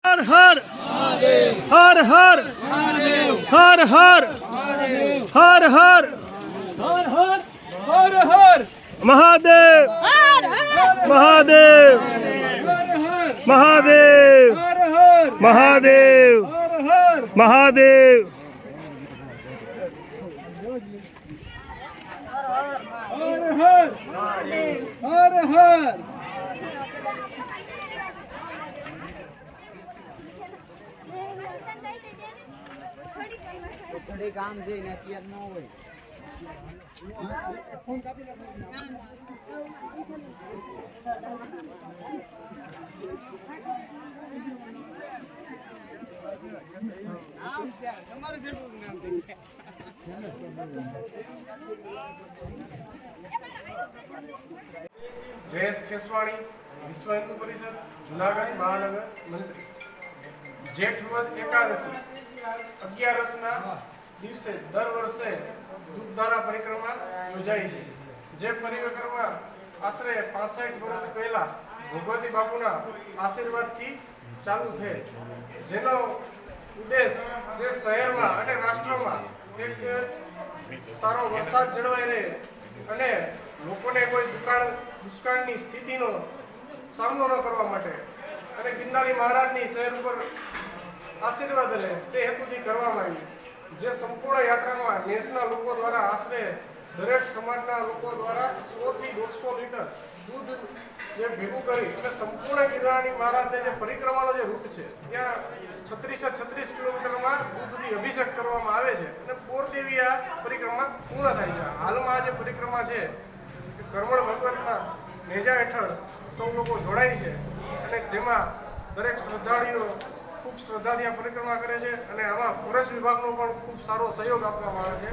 हर हर हर हर हर हर हर हर हर हर महादेव महादेव महादेव महादेव महादेव हर हर થોડી કામ છે ને અત્યારે ન હોય ફોન કાપી જયેશ ખેસવાણી વિશ્વ હિન્દુ પરિષદ જુનાગઢ મહાનગર મંત્રી જેઠ વદ એકાદશી 11 દિવસે દર વર્ષે દૂધધારા પરિક્રમા યોજાય છે જે પરિક્રમા આશરે 65 વર્ષ પહેલા ભગવતી બાપુના આશીર્વાદથી ચાલુ થઈ જેનો ઉદ્દેશ જે શહેરમાં અને રાષ્ટ્રમાં એક સારો વરસાદ જળવાઈ રહે અને લોકોને કોઈ દુષ્કાળની સ્થિતિનો સામનો ન કરવા માટે અને ગિરનારી મહારાજની શહેર ઉપર આશીર્વાદ રહે તે હેતુથી કરવામાં આવી જે સંપૂર્ણ યાત્રામાં દેશના લોકો દ્વારા આશરે દરેક સમાજના લોકો દ્વારા 100 થી 150 લીટર દૂધ જે ભેગું કરી અને સંપૂર્ણ ગિરનારી મહારાજને જે પરિક્રમાનો જે રૂટ છે ત્યાં 36 કિલોમીટરમાં દૂધથી અભિષેક કરવામાં આવે છે અને પોરદેવી આ પરિક્રમા પૂર્ણ થાય છે. હાલમાં આ જે પરિક્રમા છે એ કરમણ ભગવતના નેજા હેઠળ સૌ લોકો જોડાય છે અને જેમાં દરેક શ્રદ્ધાળુઓ ખૂબ શ્રદ્ધાથી આ પરિક્રમા કરે છે અને આમાં ફોરેસ્ટ વિભાગનો પણ ખૂબ સારો સહયોગ આપવામાં આવે છે.